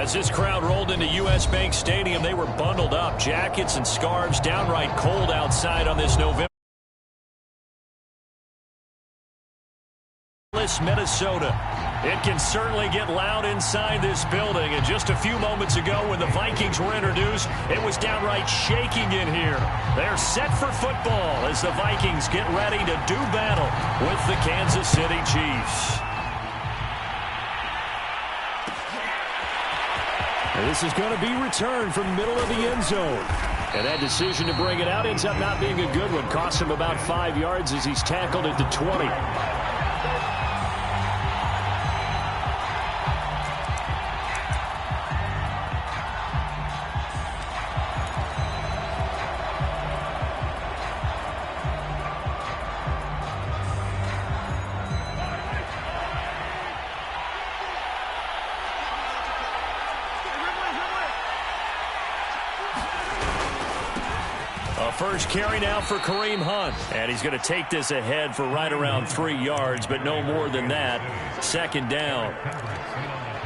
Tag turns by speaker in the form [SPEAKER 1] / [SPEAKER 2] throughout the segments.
[SPEAKER 1] As this crowd rolled into U.S. Bank Stadium, they were bundled up, jackets and scarves, downright cold outside on this November. Minnesota. It can certainly get loud inside this building. And just a few moments ago when the Vikings were introduced, it was downright shaking in here. They're set for football as the Vikings get ready to do battle with the Kansas City Chiefs. And this is going to be returned from the middle of the end zone. And that decision to bring it out ends up not being a good one. Costs him about 5 yards as he's tackled at the 20. First carry now for Kareem Hunt. And he's going to take this ahead for right around 3 yards, but no more than that. Second down.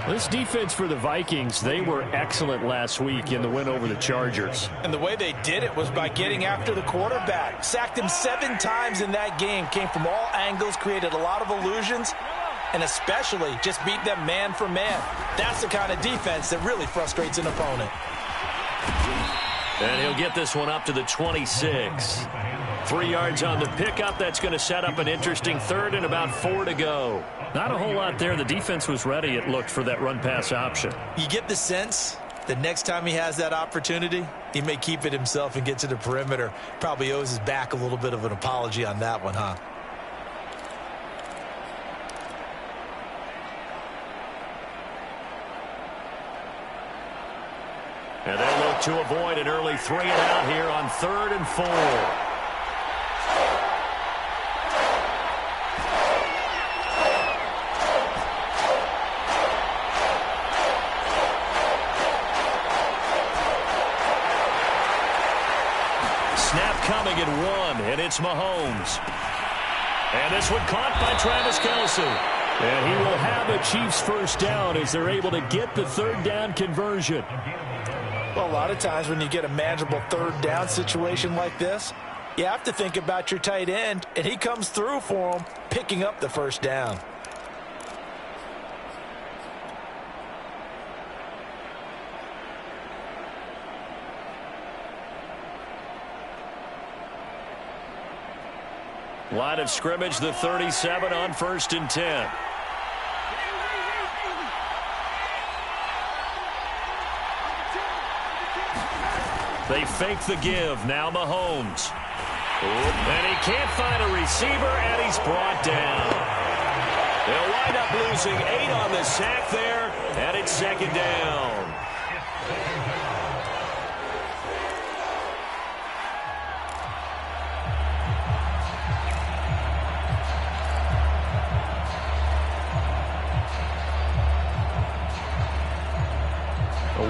[SPEAKER 1] This defense for the Vikings, they were excellent last week in the win over the Chargers.
[SPEAKER 2] And the way they did it was by getting after the quarterback. Sacked him 7 times in that game. Came from all angles, created a lot of illusions, and especially just beat them man for man. That's the kind of defense that really frustrates an opponent.
[SPEAKER 1] And he'll get this one up to the 26. 3 yards on the pickup. That's going to set up an interesting third and about 4 to go. Not a whole lot there. The defense was ready, it looked, for that run-pass option.
[SPEAKER 2] You get the sense that next time he has that opportunity, he may keep it himself and get to the perimeter. Probably owes his back a little bit of an apology on that one, huh?
[SPEAKER 1] And they'll look to avoid an early 3 and out here on 3rd and 4. Snap coming at 1, and it's Mahomes. And this one caught by Travis Kelce. And he will have a Chiefs first down as they're able to get the 3rd down conversion.
[SPEAKER 2] Well, a lot of times when you get a manageable 3rd down situation like this, you have to think about your tight end, and he comes through for him, picking up the first down.
[SPEAKER 1] Line of scrimmage, the 37 on 1st and 10. They fake the give. Now Mahomes. And he can't find a receiver, and he's brought down. They'll wind up losing 8 on the sack there, and it's 2nd down.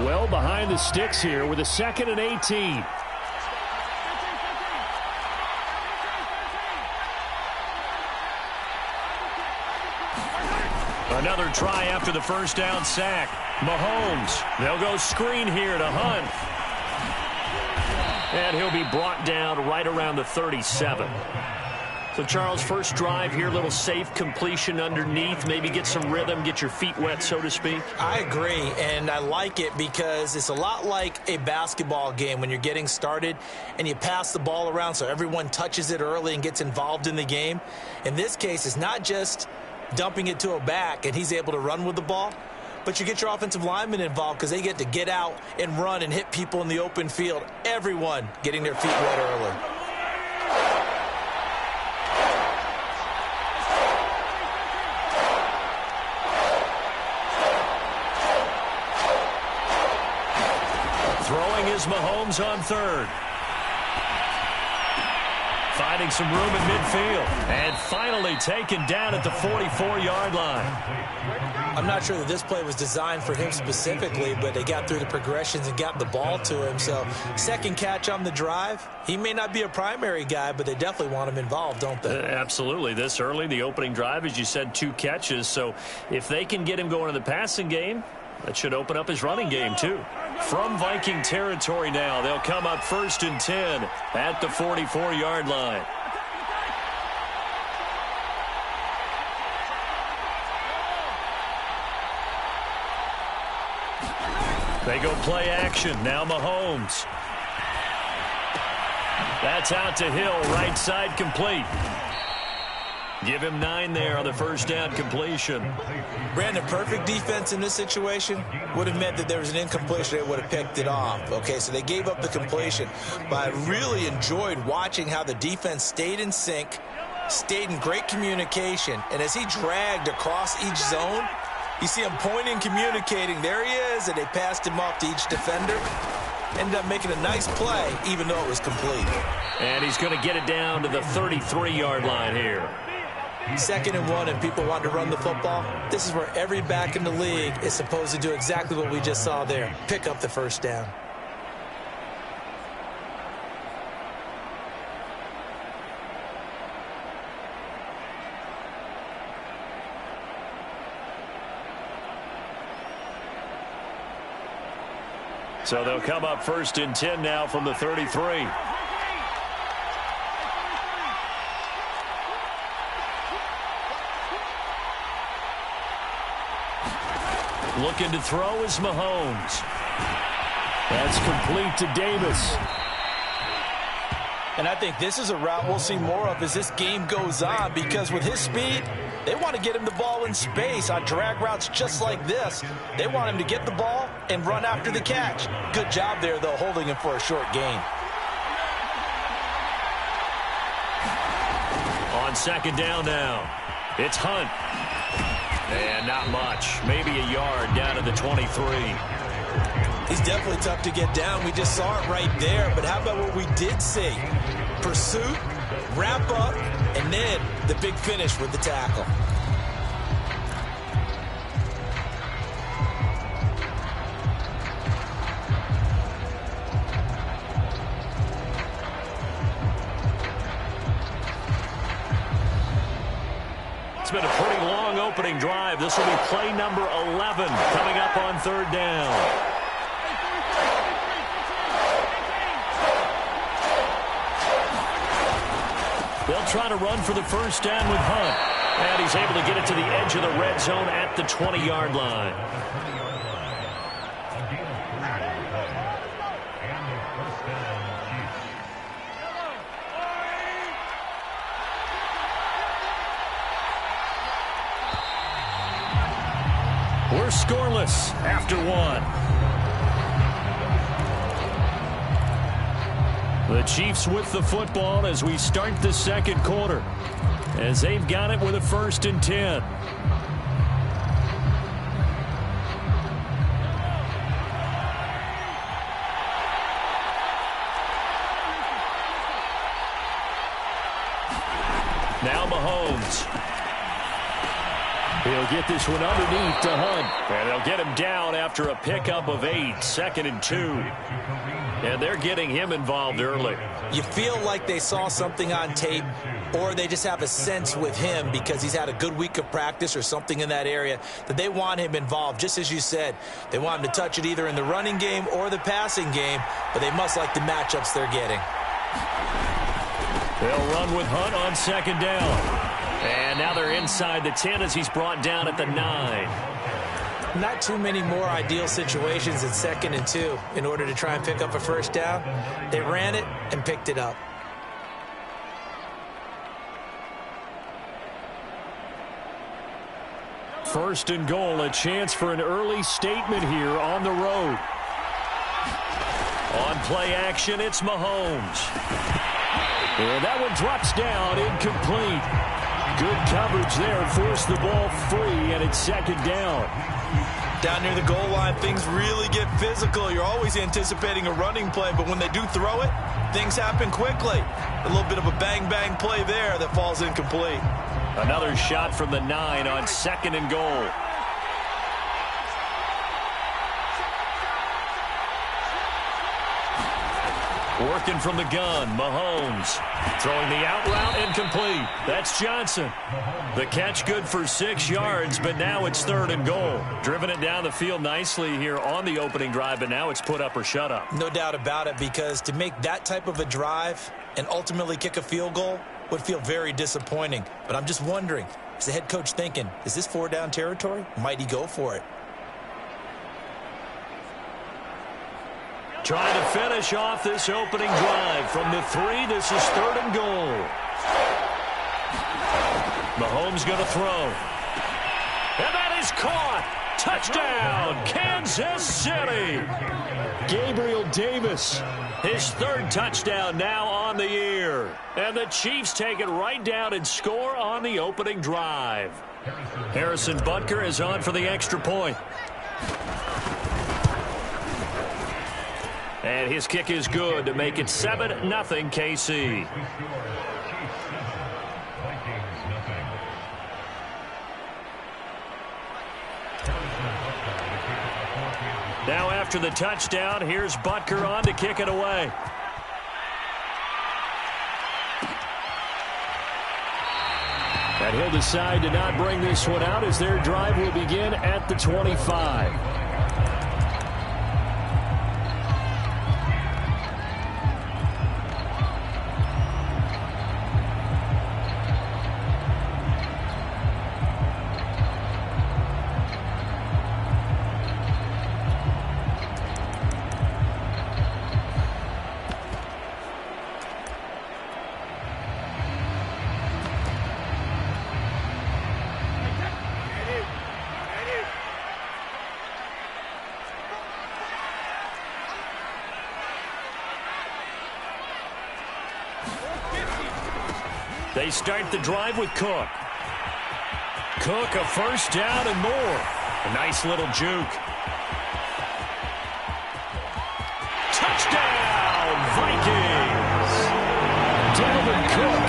[SPEAKER 1] Well behind the sticks here with a 2nd and 18. Another try after the first down sack. Mahomes. They'll go screen here to Hunt. And he'll be brought down right around the 37. So, Charles, first drive here, little safe completion underneath, maybe get some rhythm, get your feet wet, so to speak.
[SPEAKER 2] I agree, and I like it because it's a lot like a basketball game when you're getting started and you pass the ball around so everyone touches it early and gets involved in the game. In this case, it's not just dumping it to a back and he's able to run with the ball, but you get your offensive linemen involved because they get to get out and run and hit people in the open field. Everyone getting their feet wet early.
[SPEAKER 1] Throwing is Mahomes on 3rd. Finding some room in midfield. And finally taken down at the 44-yard line.
[SPEAKER 2] I'm not sure that this play was designed for him specifically, but they got through the progressions and got the ball to him. So, second catch on the drive. He may not be a primary guy, but they definitely want him involved, don't they?
[SPEAKER 1] Absolutely. This early, the opening drive, as you said, 2 catches. So, if they can get him going in the passing game, That should open up his running game, too. From Viking territory now, they'll come up 1st and 10 at the 44-yard line. They go play action. Now Mahomes. That's out to Hill. Right side complete. Give him 9 there on the first down completion.
[SPEAKER 2] Brandon, perfect defense in this situation would have meant that there was an incompletion. They would have picked it off. Okay, so they gave up the completion. But I really enjoyed watching how the defense stayed in sync, stayed in great communication. And as he dragged across each zone, you see him pointing, communicating. There he is, and they passed him off to each defender. Ended up making a nice play, even though it was complete.
[SPEAKER 1] And he's going to get it down to the 33-yard line here.
[SPEAKER 2] 2nd and 1, and people want to run the football. This is where every back in the league is supposed to do exactly what we just saw there. Pick up the first down.
[SPEAKER 1] So they'll come up 1st and 10 now from the 33. Looking to throw is Mahomes. That's complete to Davis.
[SPEAKER 2] And I think this is a route we'll see more of as this game goes on, because with his speed, they want to get him the ball in space on drag routes just like this. They want him to get the ball and run after the catch. Good job there, though, holding him for a short gain.
[SPEAKER 1] On 2nd down now, it's Hunt. And not much. Maybe a yard down to the 23.
[SPEAKER 2] He's definitely tough to get down. We just saw it right there. But how about what we did see? Pursuit, wrap up, and then the big finish with the tackle.
[SPEAKER 1] It's been a pretty long opening drive. This will be play number 11 coming up on 3rd down. They'll try to run for the first down with Hunt. And he's able to get it to the edge of the red zone at the 20-yard line. We're scoreless after 1. The Chiefs with the football as we start the 2nd quarter, as they've got it with a 1st and 10. Now Mahomes. He'll get this one underneath to Hunt. And they'll get him down after a pickup of 8. 2nd and 2. And they're getting him involved early.
[SPEAKER 2] You feel like they saw something on tape, or they just have a sense with him because he's had a good week of practice or something in that area that they want him involved. Just as you said, they want him to touch it either in the running game or the passing game, but they must like the matchups they're getting.
[SPEAKER 1] They'll run with Hunt on 2nd down. And now they're inside the 10 as he's brought down at the 9.
[SPEAKER 2] Not too many more ideal situations in 2nd and 2 in order to try and pick up a first down. They ran it and picked it up.
[SPEAKER 1] First and goal, a chance for an early statement here on the road. On play action, it's Mahomes. And that one drops down, incomplete. Good coverage there, forced the ball free, and it's 2nd down.
[SPEAKER 2] Down near the goal line, things really get physical. You're always anticipating a running play, but when they do throw it, things happen quickly. A little bit of a bang-bang play there that falls incomplete.
[SPEAKER 1] Another shot from the 9 on 2nd and goal. Working from the gun, Mahomes. Throwing the out route incomplete. That's Johnson. The catch good for 6 yards, but now it's 3rd and goal. Driven it down the field nicely here on the opening drive, but now it's put up or shut up.
[SPEAKER 2] No doubt about it, because to make that type of a drive and ultimately kick a field goal would feel very disappointing. But I'm just wondering, is the head coach thinking, is this 4-down territory? Might he go for it?
[SPEAKER 1] Trying to finish off this opening drive from the 3. This is 3rd and goal. Mahomes going to throw. And that is caught. Touchdown, Kansas City. Gabriel Davis, his 3rd touchdown now on the year. And the Chiefs take it right down and score on the opening drive. Harrison Butker is on for the extra point. And his kick is good to make it 7-0 KC. Now after the touchdown, here's Butker on to kick it away. And he'll decide to not bring this one out as their drive will begin at the 25. They start the drive with Cook. Cook, a 1st down and more. A nice little juke. Touchdown, Vikings! Dalvin Cook,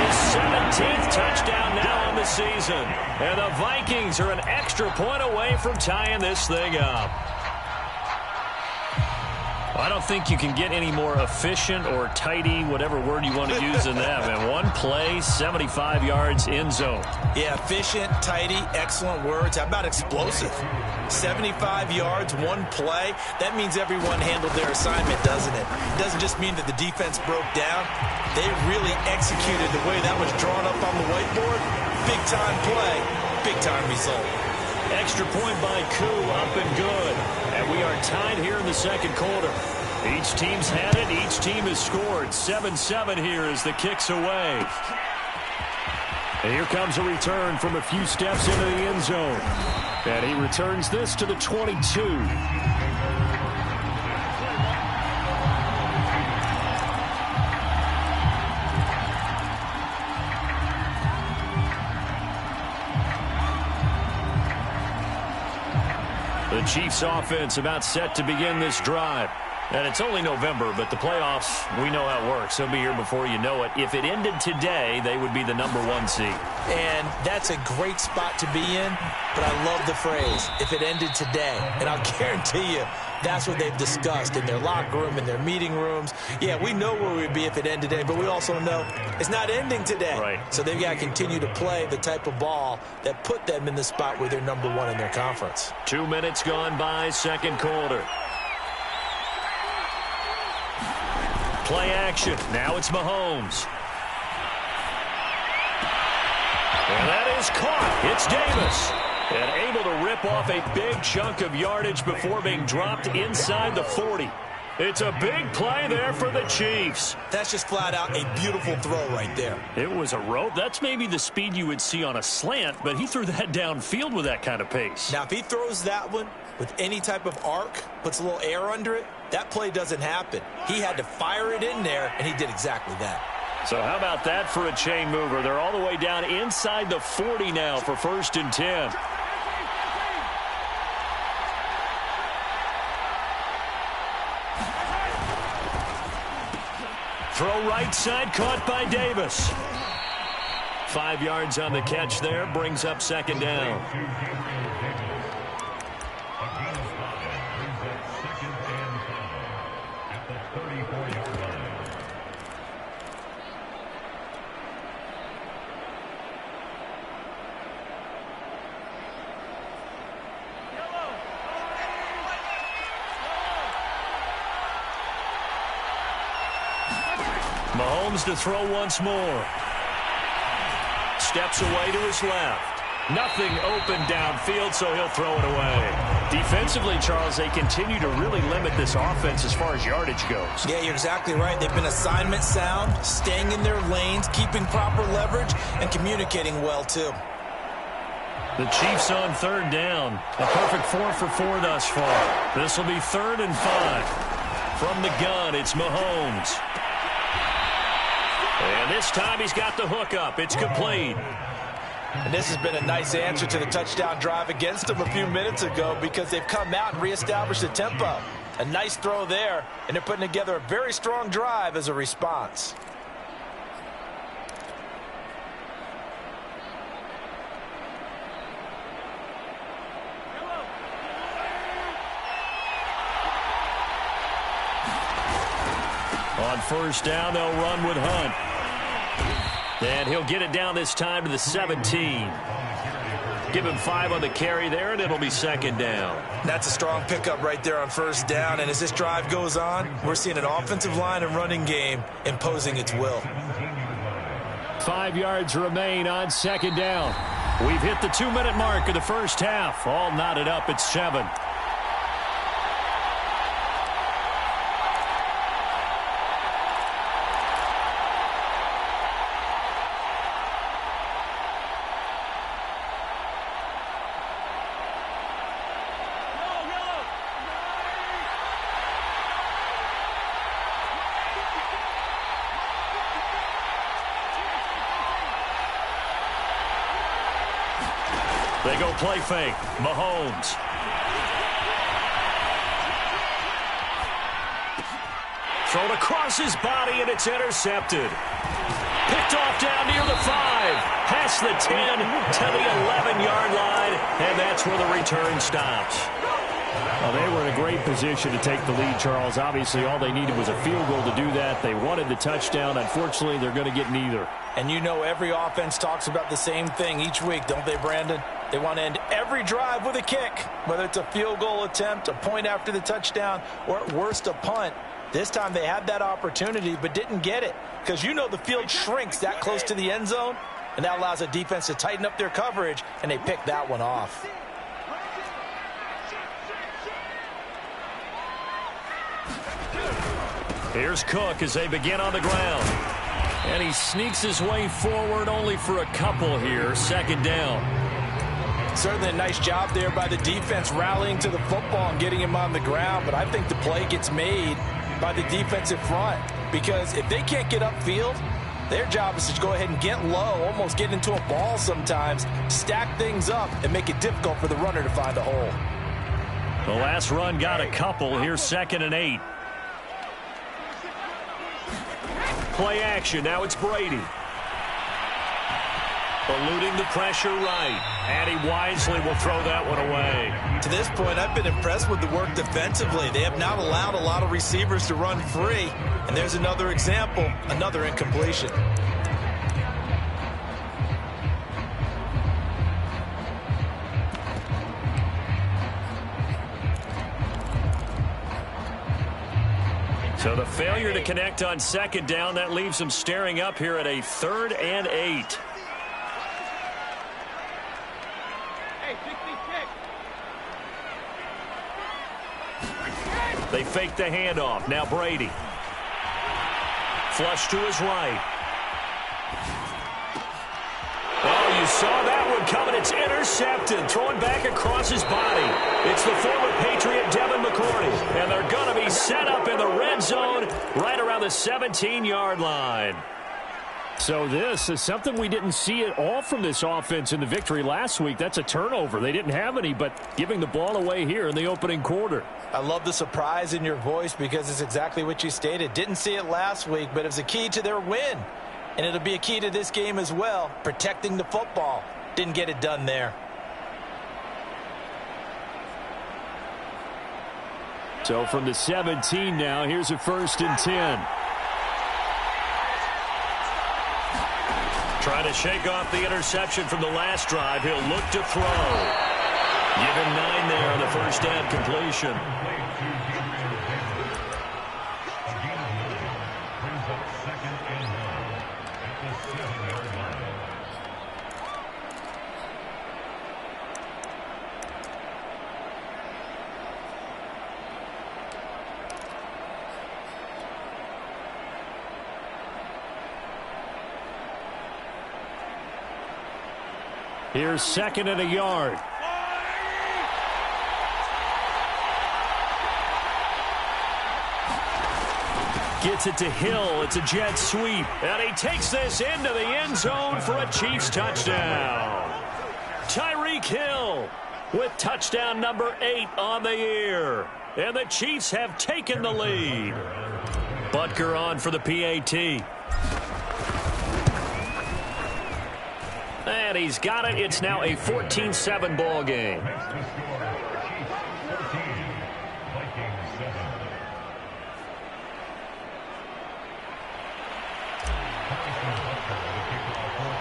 [SPEAKER 1] his 17th touchdown now on the season. And the Vikings are an extra point away from tying this thing up. I don't think you can get any more efficient or tidy, whatever word you want to use in that. Man, one play, 75 yards in zone.
[SPEAKER 2] Yeah, efficient, tidy, excellent words. How about explosive? 75 yards, one play. That means everyone handled their assignment, doesn't it? It doesn't just mean that the defense broke down. They really executed the way that was drawn up on the whiteboard. Big-time play, big-time result.
[SPEAKER 1] Extra point by Koo, up and good. And we are tied here in the 2nd quarter. Each team's had it. Each team has scored. 7-7 here as the kick's away. And here comes a return from a few steps into the end zone. And he returns this to the 22. The Chiefs offense about set to begin this drive. And it's only November, but the playoffs, we know how it works. They'll be here before you know it. If it ended today, they would be the #1 seed.
[SPEAKER 2] And that's a great spot to be in, but I love the phrase, if it ended today. And I'll guarantee you, that's what they've discussed in their locker room, in their meeting rooms. Yeah, we know where we'd be if it ended today, but we also know it's not ending today.
[SPEAKER 1] Right.
[SPEAKER 2] So they've got to continue to play the type of ball that put them in the spot where they're #1 in their conference.
[SPEAKER 1] 2 minutes gone by, 2nd quarter. Play action. Now it's Mahomes. And that is caught. It's Davis. And able to rip off a big chunk of yardage before being dropped inside the 40. It's a big play there for the Chiefs.
[SPEAKER 2] That's just flat out a beautiful throw right there.
[SPEAKER 1] It was a rope. That's maybe the speed you would see on a slant, but he threw that downfield with that kind of pace.
[SPEAKER 2] Now, if he throws that one with any type of arc, puts a little air under it, that play doesn't happen. He had to fire it in there, and he did exactly that.
[SPEAKER 1] So how about that for a chain mover? They're all the way down inside the 40 now for 1st and 10. Throw right side, caught by Davis. 5 yards on the catch there, brings up 2nd down. Mahomes to throw once more. Steps away to his left. Nothing open downfield, so he'll throw it away. Defensively, Charles, they continue to really limit this offense as far as yardage goes.
[SPEAKER 2] Yeah, you're exactly right. They've been assignment sound, staying in their lanes, keeping proper leverage, and communicating well, too.
[SPEAKER 1] The Chiefs on third down. A perfect 4 for 4 thus far. This will be 3rd and 5. From the gun, it's Mahomes. And this time he's got the hook up. It's complete.
[SPEAKER 2] And this has been a nice answer to the touchdown drive against them a few minutes ago because they've come out and reestablished the tempo. A nice throw there, and they're putting together a very strong drive as a response.
[SPEAKER 1] On first down, they'll run with Hunt. And he'll get it down this time to the 17. Give him 5 on the carry there, and it'll be 2nd down.
[SPEAKER 2] That's a strong pickup right there on first down. And as this drive goes on, we're seeing an offensive line and running game imposing its will.
[SPEAKER 1] 5 yards remain on 2nd down. We've hit the 2-minute mark of the first half. All knotted up at 7. They go play fake. Mahomes. Thrown across his body, and it's intercepted. Picked off down near the 5. Past the 10 to the 11-yard line, and that's where the return stops. Well, they were in a great position to take the lead, Charles. Obviously, all they needed was a field goal to do that. They wanted the touchdown. Unfortunately, they're going to get neither.
[SPEAKER 2] And you know every offense talks about the same thing each week, don't they, Brandon? They want to end every drive with a kick, whether it's a field goal attempt, a point after the touchdown, or at worst a punt. This time they had that opportunity but didn't get it because you know the field shrinks that close to the end zone, and that allows the defense to tighten up their coverage, and they picked that one off.
[SPEAKER 1] Here's Cook as they begin on the ground. And he sneaks his way forward only for a couple here. 2nd down.
[SPEAKER 2] Certainly a nice job there by the defense rallying to the football and getting him on the ground. But I think the play gets made by the defensive front because if they can't get upfield, their job is to go ahead and get low, almost get into a ball sometimes, stack things up, and make it difficult for the runner to find a hole.
[SPEAKER 1] The last run got a couple. Here's 2nd and 8. Play action. Now it's Brady. Eluding the pressure right. And he wisely will throw that one away.
[SPEAKER 2] To this point, I've been impressed with the work defensively. They have not allowed a lot of receivers to run free. And there's another example, another incompletion.
[SPEAKER 1] So the failure to connect on 2nd down, that leaves them staring up here at a 3rd and 8. They fake the handoff. Now Brady. Flush to his right. Oh, you saw that one coming. It's intercepted. Throwing back across his body. It's the former Patriot Devin McCourty. And they're going to be set up in the red zone right around the 17-yard line. So this is something we didn't see at all from this offense in the victory last week. That's a turnover. They didn't have any, but giving the ball away here in the opening quarter.
[SPEAKER 2] I love the surprise in your voice because it's exactly what you stated. Didn't see it last week, but it was a key to their win. And it'll be a key to this game as well, protecting the football. Didn't get it done there.
[SPEAKER 1] So from the 17 now, here's a 1st and 10. Trying to shake off the interception from the last drive. He'll look to throw. Give him 9 there on the first down completion. Here's 2nd and a yard. Gets it to Hill. It's a jet sweep. And he takes this into the end zone for a Chiefs touchdown. Tyreek Hill with touchdown number 8 on the year. And the Chiefs have taken the lead. Butker on for the PAT. And he's got it. It's now a 14-7 ball game.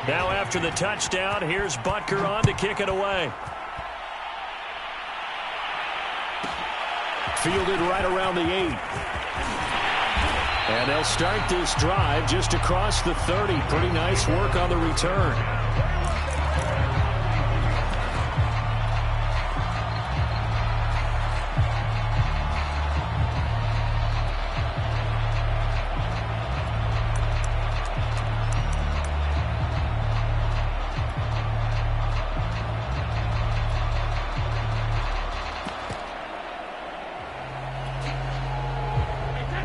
[SPEAKER 1] Now after the touchdown, here's Butker on to kick it away. Fielded right around the 8. And they'll start this drive just across the 30. Pretty nice work on the return.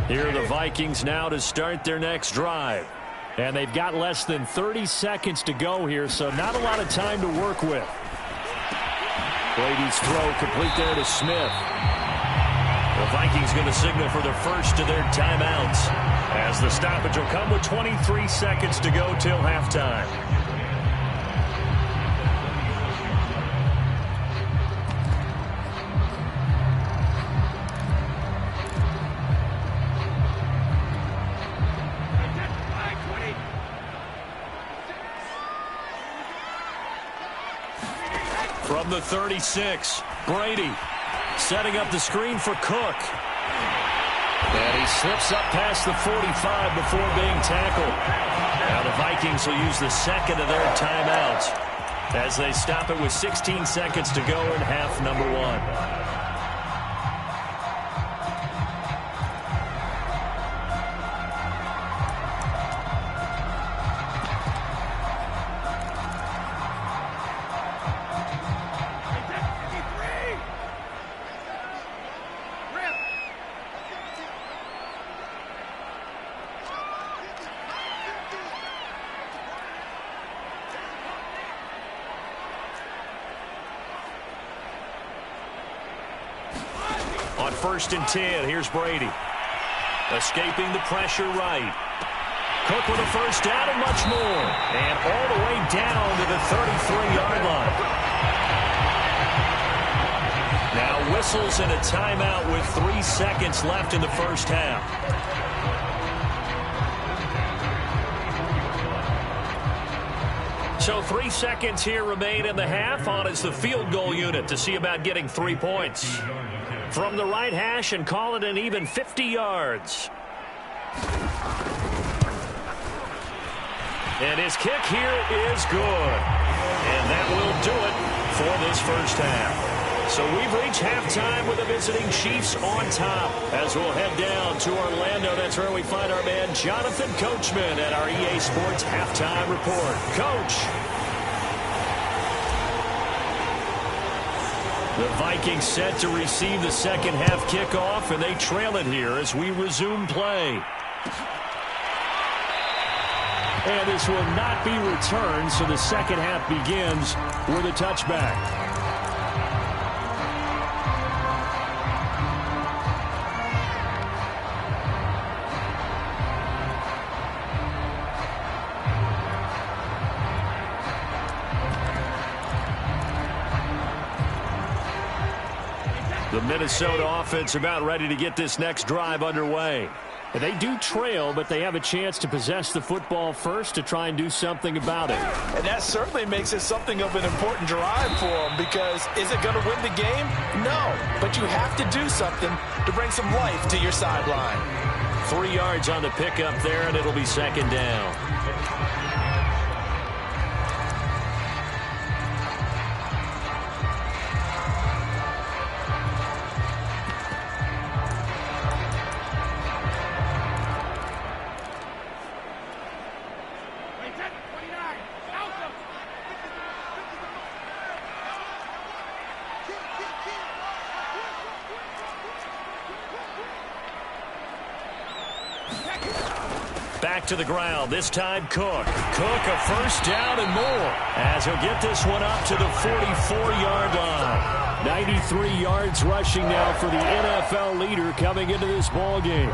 [SPEAKER 1] Here are the Vikings now to start their next drive. And they've got less than 30 seconds to go here, so not a lot of time to work with. Brady's throw complete there to Smith. The Vikings going to signal for the first of their timeouts, as the stoppage will come with 23 seconds to go till halftime. From the 36, Brady setting up the screen for Cook. And he slips up past the 45 before being tackled. Now the Vikings will use the second of their timeouts as they stop it with 16 seconds to go in half number 1. On 1st and 10, here's Brady. Escaping the pressure right. Cook with a first down and much more. And all the way down to the 33-yard line. Now whistles and a timeout with 3 seconds left in the first half. So 3 seconds here remain in the half. On is the field goal unit to see about getting 3 points. From the right hash and call it an even 50 yards. And his kick here is good. And that will do it for this first half. So we've reached halftime with the visiting Chiefs on top. As we'll head down to Orlando, that's where we find our man Jonathan Coachman at our EA Sports Halftime Report. Coach. The Vikings set to receive the second half kickoff, and they trail it here as we resume play. And this will not be returned, so the second half begins with a touchback. The Minnesota offense about ready to get this next drive underway. And they do trail, but they have a chance to possess the football first to try and do something about it.
[SPEAKER 2] And that certainly makes it something of an important drive for them, because is it going to win the game? No, but you have to do something to bring some life to your sideline.
[SPEAKER 1] 3 yards on the pickup there, and it'll be second down. Back to the ground, this time Cook. Cook, a first down and more, as he'll get this one up to the 44-yard line. 93 yards rushing now for the NFL leader coming into this ball game.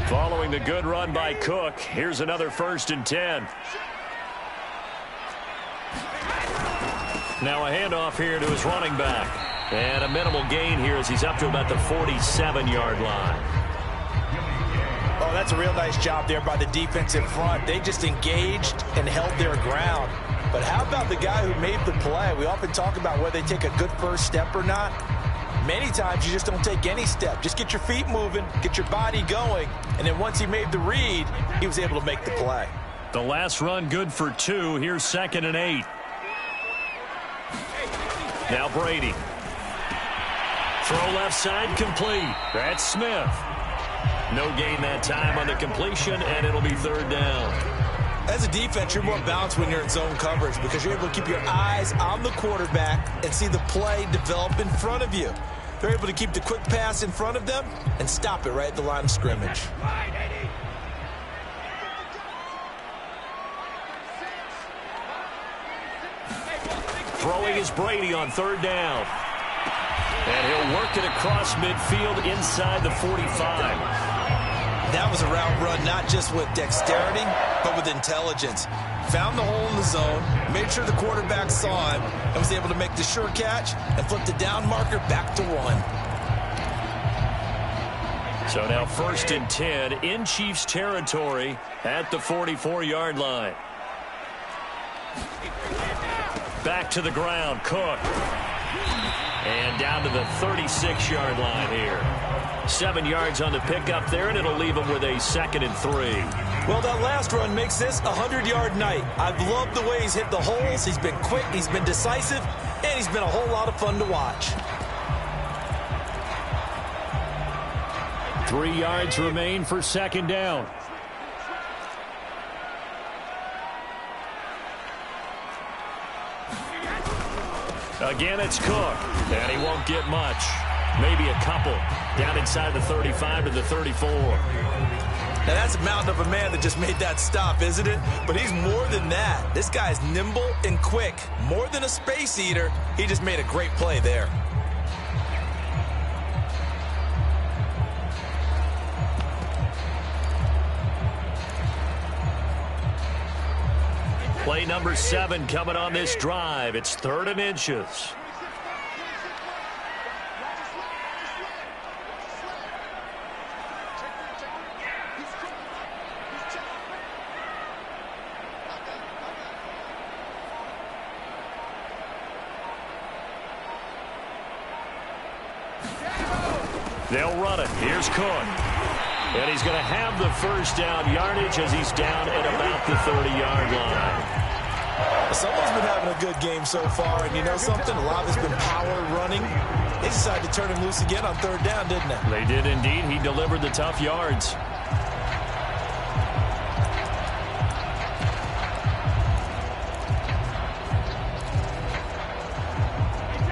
[SPEAKER 1] Following the good run by Cook, here's another 1st and 10. Now a handoff here to his running back. And a minimal gain here as he's up to about the 47-yard line.
[SPEAKER 2] Oh, that's a real nice job there by the defensive front. They just engaged and held their ground. But how about the guy who made the play? We often talk about whether they take a good first step or not. Many times you just don't take any step. Just get your feet moving, get your body going, and then once he made the read, he was able to make the play.
[SPEAKER 1] The last run good for 2. Here's 2nd and 8. Now Brady. Throw left side complete. That's Smith. No gain that time on the completion, and it'll be 3rd down.
[SPEAKER 2] As a defense, you're more balanced when you're in zone coverage because you're able to keep your eyes on the quarterback and see the play develop in front of you. They're able to keep the quick pass in front of them and stop it right at the line of scrimmage.
[SPEAKER 1] Throwing is Brady on 3rd down. And he'll work it across midfield inside the 45.
[SPEAKER 2] That was a route run not just with dexterity, but with intelligence. Found the hole in the zone, made sure the quarterback saw him, and was able to make the sure catch and flip the down marker back to 1.
[SPEAKER 1] So now 1st and 10 in Chiefs territory at the 44-yard line. Back to the ground, Cook. And down to the 36-yard line here. 7 yards on the pickup there, and it'll leave him with a 2nd and 3.
[SPEAKER 2] Well, that last run makes this a 100-yard night. I've loved the way he's hit the holes. He's been quick, he's been decisive, and he's been a whole lot of fun to watch.
[SPEAKER 1] 3 yards remain for 2nd down. Again, it's Cook, and he won't get much. Maybe a couple. Down inside the 35 to the 34.
[SPEAKER 2] Now, that's a mountain of a man that just made that stop, isn't it? But he's more than that. This guy's nimble and quick. More than a space eater, he just made a great play there.
[SPEAKER 1] Play number 7 coming on this drive. It's 3rd and inches. They'll run it. Here's Cook. And he's going to have the first down yardage as he's down at about the 30-yard line.
[SPEAKER 2] Someone's been having a good game so far, and you know something? A lot of it's been power running. They decided to turn him loose again on 3rd down, didn't they?
[SPEAKER 1] They did indeed. He delivered the tough yards.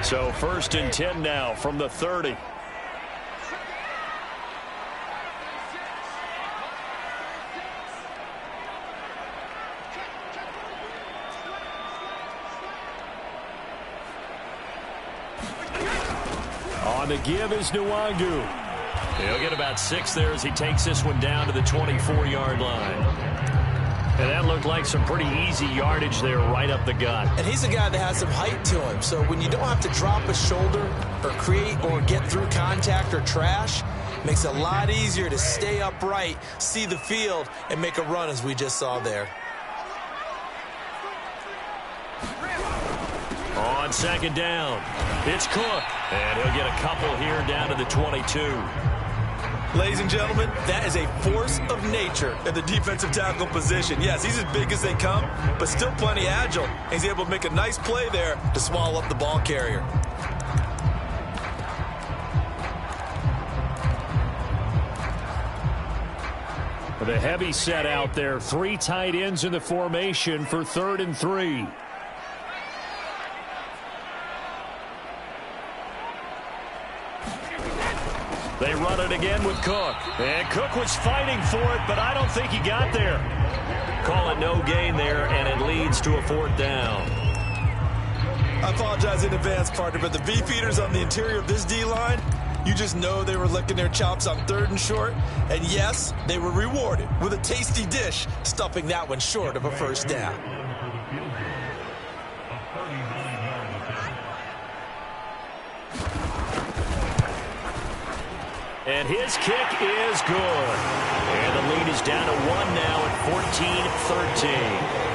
[SPEAKER 1] So 1st and 10 now from the 30. On the give is Nwangu. He'll get about 6 there as he takes this one down to the 24-yard line. And that looked like some pretty easy yardage there right up the gut.
[SPEAKER 2] And he's a guy that has some height to him. So when you don't have to drop a shoulder or create or get through contact or trash, Makes it a lot easier to stay upright, see the field, and make a run as we just saw there.
[SPEAKER 1] On second down, it's Cook, and he'll get a couple here down to the 22.
[SPEAKER 2] Ladies and gentlemen, that is a force of nature at the defensive tackle position. Yes, he's as big as they come, but still plenty agile. And he's able to make a nice play there to swallow up the ball carrier.
[SPEAKER 1] The heavy set out there. 3 tight ends in the formation for 3rd and 3. They run it again with Cook. And Cook was fighting for it, but I don't think he got there. Call it no gain there, and it leads to a 4th down.
[SPEAKER 2] I apologize in advance, partner, but the beefeaters on the interior of this D-line, you just know they were licking their chops on 3rd and short. And yes, they were rewarded with a tasty dish, stuffing that one short of a 1st down.
[SPEAKER 1] And his kick is good. And the lead is down to 1 now at 14-13.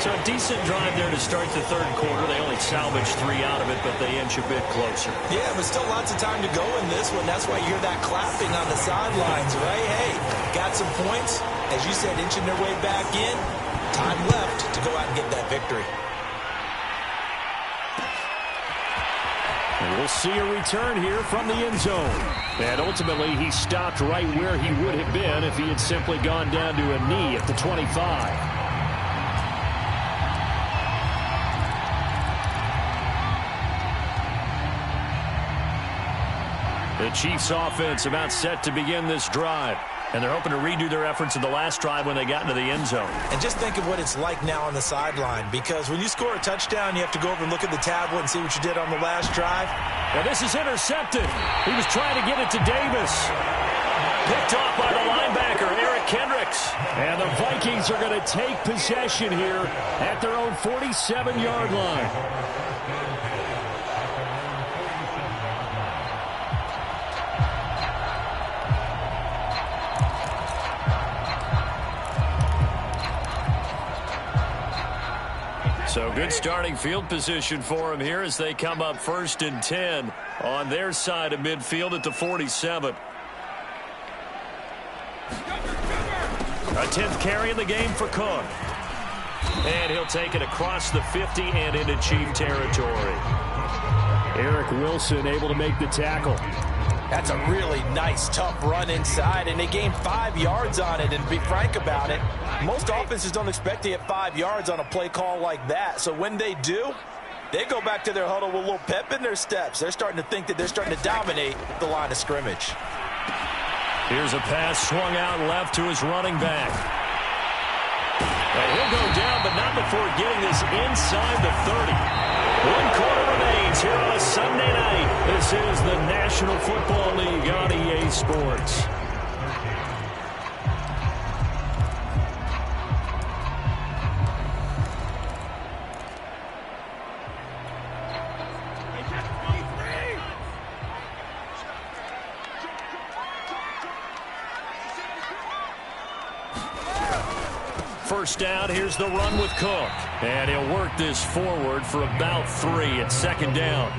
[SPEAKER 1] So a decent drive there to start the 3rd quarter. They only salvaged 3 out of it, but they inch a bit closer.
[SPEAKER 2] Yeah, but still lots of time to go in this one. That's why you hear that clapping on the sidelines, right? Hey, got some points. As you said, inching their way back in. Time left to go out and get that victory.
[SPEAKER 1] And we'll see a return here from the end zone. And ultimately, he stopped right where he would have been if he had simply gone down to a knee at the 25. The Chiefs offense about set to begin this drive. And they're hoping to redo their efforts in the last drive when they got into the end zone.
[SPEAKER 2] And just think of what it's like now on the sideline, because when you score a touchdown, you have to go over and look at the tablet and see what you did on the last drive.
[SPEAKER 1] Well, this is intercepted. He was trying to get it to Davis. Picked off by the linebacker, Eric Kendricks. And the Vikings are going to take possession here at their own 47-yard line. So good starting field position for him here as they come up 1st and 10 on their side of midfield at the 47. A 10th carry in the game for Cook. And he'll take it across the 50 and into Chief territory. Eric Wilson able to make the tackle.
[SPEAKER 2] That's a really nice, tough run inside, and they gained 5 yards on it. And to be frank about it, most offenses don't expect to get 5 yards on a play call like that. So when they do, they go back to their huddle with a little pep in their steps. They're starting to think that they're starting to dominate the line of scrimmage.
[SPEAKER 1] Here's a pass swung out left to his running back. And he'll go down, but not before getting this inside the 30. 1 quarter remains here on a Sunday night. This is the National Football League on EA Sports. First down, here's the run with Cook. And he'll work this forward for about 3 at 2nd down.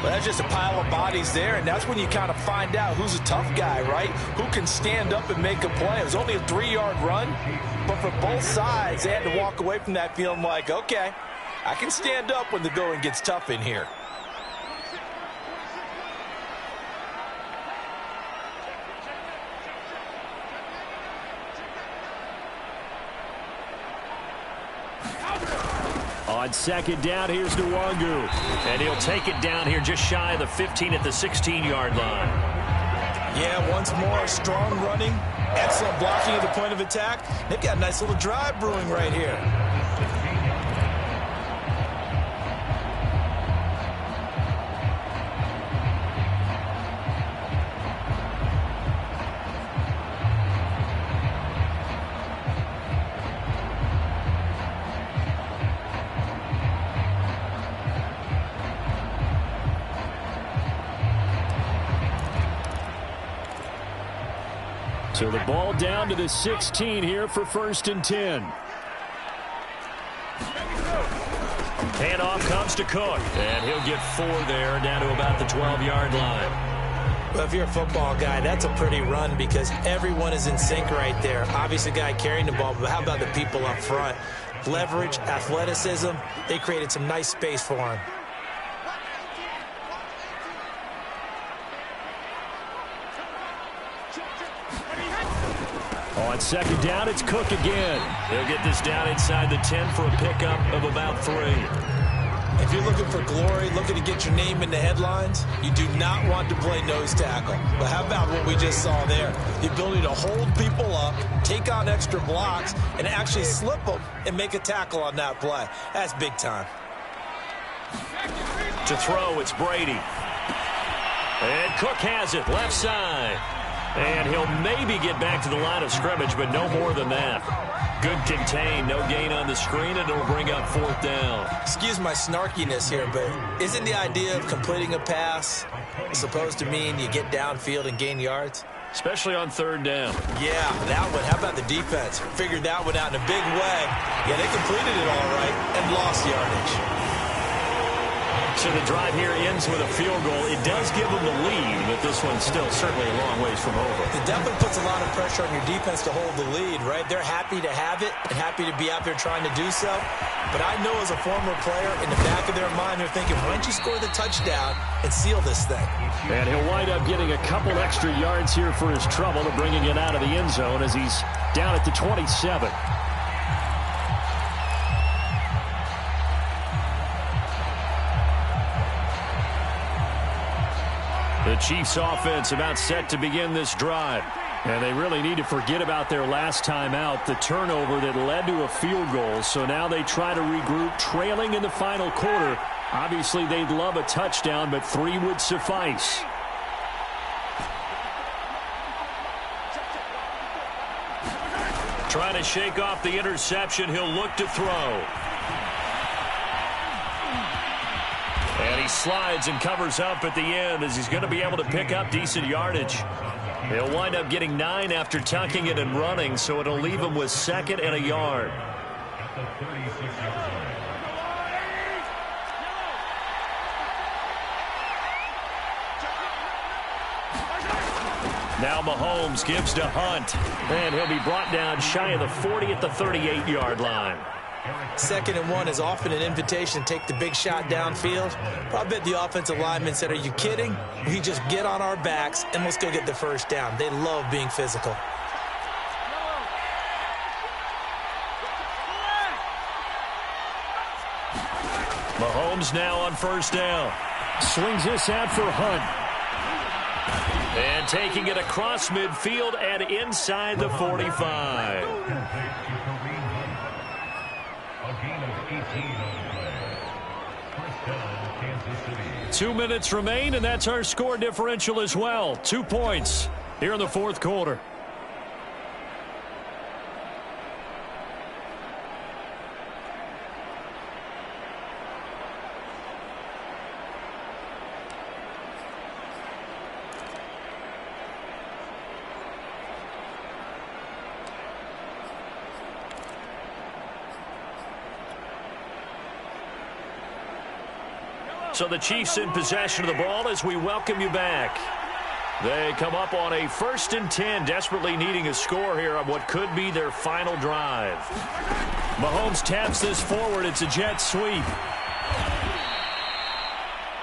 [SPEAKER 2] Well, that's just a pile of bodies there, and that's when you kind of find out who's a tough guy, right? Who can stand up and make a play. It was only a 3-yard run, but for both sides, they had to walk away from that feeling like, okay, I can stand up when the going gets tough in here.
[SPEAKER 1] On 2nd down, here's Nwangu. And he'll take it down here just shy of the 15 at the 16-yard line.
[SPEAKER 2] Yeah, once more, strong running, excellent blocking at the point of attack. They've got a nice little drive brewing right here.
[SPEAKER 1] So the ball down to the 16 here for 1st and 10. Handoff comes to Cook, and he'll get 4 there, down to about the 12-yard line.
[SPEAKER 2] Well, if you're a football guy, that's a pretty run because everyone is in sync right there. Obviously, the guy carrying the ball, but how about the people up front? Leverage, athleticism, they created some nice space for him.
[SPEAKER 1] On 2nd down, it's Cook again. He'll get this down inside the 10 for a pickup of about 3.
[SPEAKER 2] If you're looking for glory, looking to get your name in the headlines, you do not want to play nose tackle. But how about what we just saw there? The ability to hold people up, take on extra blocks, and actually slip them and make a tackle on that play. That's big time.
[SPEAKER 1] To throw, it's Brady. And Cook has it, left side. And he'll maybe get back to the line of scrimmage, but no more than that. Good contain, no gain on the screen, and it'll bring up 4th down.
[SPEAKER 2] Excuse my snarkiness here, but isn't the idea of completing a pass supposed to mean you get downfield and gain yards?
[SPEAKER 1] Especially on 3rd down.
[SPEAKER 2] Yeah, that one. How about the defense? Figured that one out in a big way. Yeah, they completed it all right and lost yardage.
[SPEAKER 1] So the drive here ends with a field goal. It does give them the lead, but this one's still certainly a long ways from over.
[SPEAKER 2] It definitely puts a lot of pressure on your defense to hold the lead, right? They're happy to have it and happy to be out there trying to do so. But I know as a former player, in the back of their mind, they're thinking, why don't you score the touchdown and seal this thing?
[SPEAKER 1] And he'll wind up getting a couple extra yards here for his trouble to bringing it out of the end zone as he's down at the 27. The Chiefs offense about set to begin this drive. And they really need to forget about their last time out, the turnover that led to a field goal. So now they try to regroup, trailing in the final quarter. Obviously, they'd love a touchdown, but 3 would suffice. Trying to shake off the interception. He'll look to throw. And he slides and covers up at the end as he's going to be able to pick up decent yardage. He'll wind up getting 9 after tucking it and running, so it'll leave him with 2nd and a yard. Now Mahomes gives to Hunt, and he'll be brought down shy of the 40 at the 38-yard line.
[SPEAKER 2] 2nd and 1 is often an invitation to take the big shot downfield. But I bet the offensive lineman said, are you kidding? We just get on our backs and let's go get the 1st down. They love being physical.
[SPEAKER 1] Mahomes now on 1st down. Swings this out for Hunt. And taking it across midfield and inside the 45. 2 minutes remain, and that's our score differential as well. 2 points here in the 4th quarter. So the Chiefs in possession of the ball as we welcome you back. They come up on a 1st and 10, desperately needing a score here on what could be their final drive. Mahomes taps this forward. It's a jet sweep.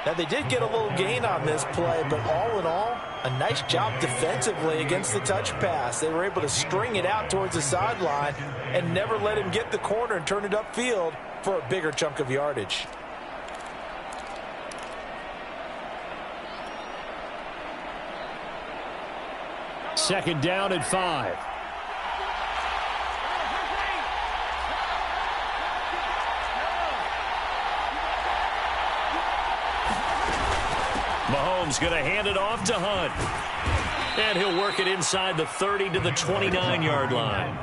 [SPEAKER 2] Now, they did get a little gain on this play, but all in all, a nice job defensively against the touch pass. They were able to string it out towards the sideline and never let him get the corner and turn it upfield for a bigger chunk of yardage.
[SPEAKER 1] Second down at 5. Mahomes going to hand it off to Hunt. And he'll work it inside the 30 to the 29-yard line.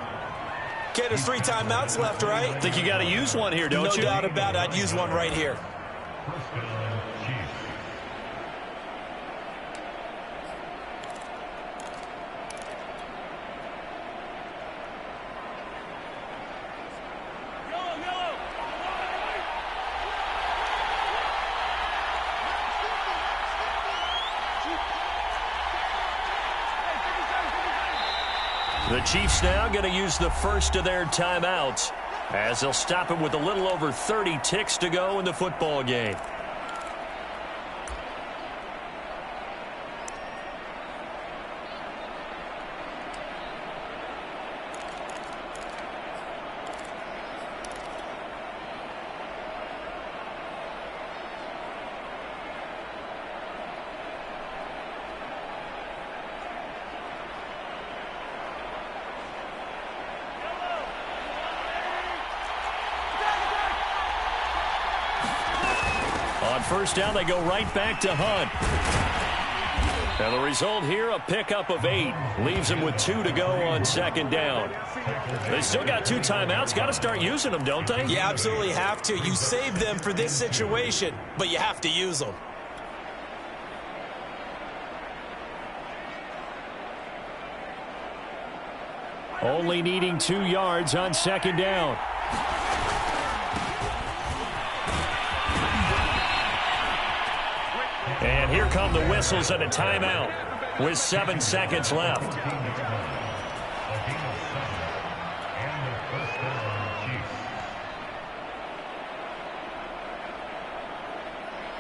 [SPEAKER 2] Okay, there's 3 timeouts left, right?
[SPEAKER 1] I think you got to use one here, don't you?
[SPEAKER 2] No doubt about it. I'd use one right here.
[SPEAKER 1] The Chiefs now going to use the first of their timeouts as they'll stop it with a little over 30 ticks to go in the football game. On first down, they go right back to Hunt. And the result here, a pickup of 8. Leaves them with 2 to go on second down. They still got 2 timeouts. Got to start using them, don't they?
[SPEAKER 2] You absolutely have to. You save them for this situation, but you have to use them.
[SPEAKER 1] Only needing 2 yards on second down. And here come the whistles and a timeout with 7 seconds left.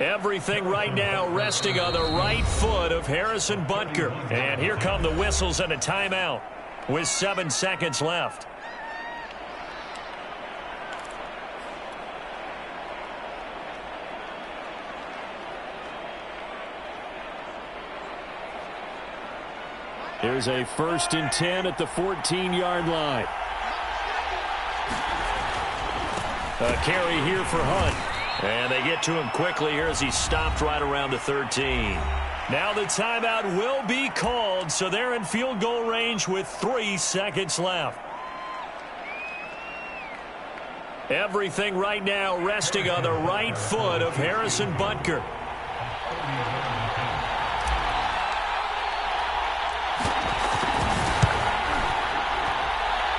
[SPEAKER 1] Everything right now resting on the right foot of Harrison Butker. And here come the whistles and a timeout with 7 seconds left. Here's a 1st and 10 at the 14-yard line. A carry here for Hunt. And they get to him quickly here as he stopped right around the 13. Now the timeout will be called, so they're in field goal range with 3 seconds left. Everything right now resting on the right foot of Harrison Butker.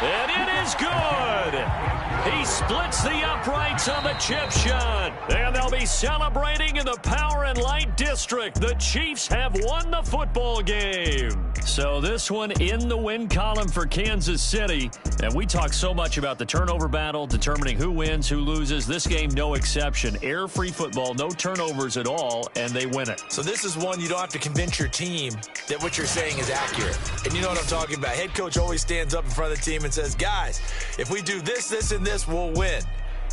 [SPEAKER 1] And it is good. He splits the uprights on the chip shot. And they'll be celebrating in the Power and Light District. The Chiefs have won the football game. So this one in the win column for Kansas City. And we talk so much about the turnover battle, determining who wins, who loses. This game, no exception. Air-free football, no turnovers at all, and they win it.
[SPEAKER 2] So this is one you don't have to convince your team that what you're saying is accurate. And you know what I'm talking about. Head coach always stands up in front of the team and says, guys, if we do this, this, and this, we'll win.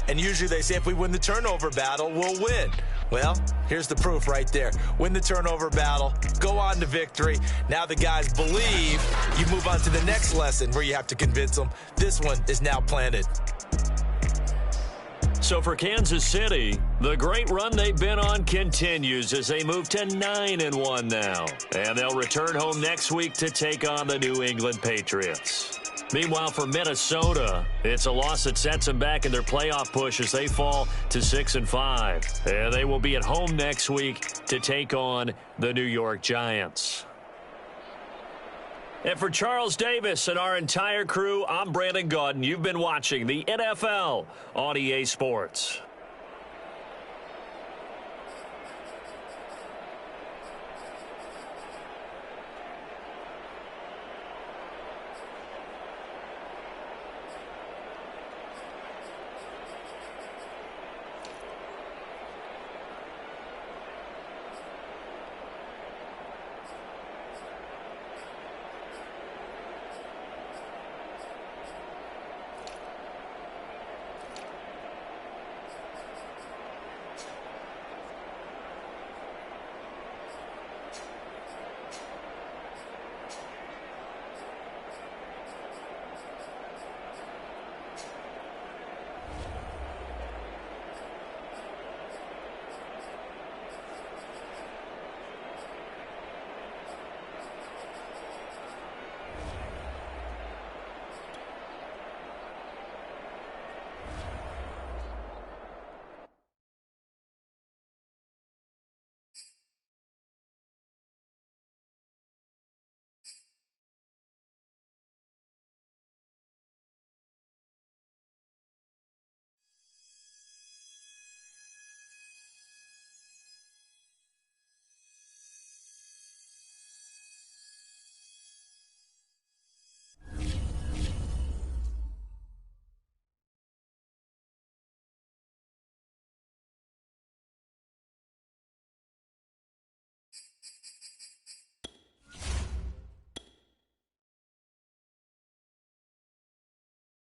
[SPEAKER 2] And usually they say if we win the turnover battle, we'll win. Well, here's the proof right there. Win the turnover battle, go on to victory. Now the guys believe. You move on to the next lesson where you have to convince them. This one is now planted.
[SPEAKER 1] So for Kansas City, the great run they've been on continues as they move to 9-1 now. And they'll return home next week to take on the New England Patriots. Meanwhile, for Minnesota, it's a loss that sets them back in their playoff push as they fall to 6-5. And they will be at home next week to take on the New York Giants. And for Charles Davis and our entire crew, I'm Brandon Gaudin. You've been watching the NFL on EA Sports.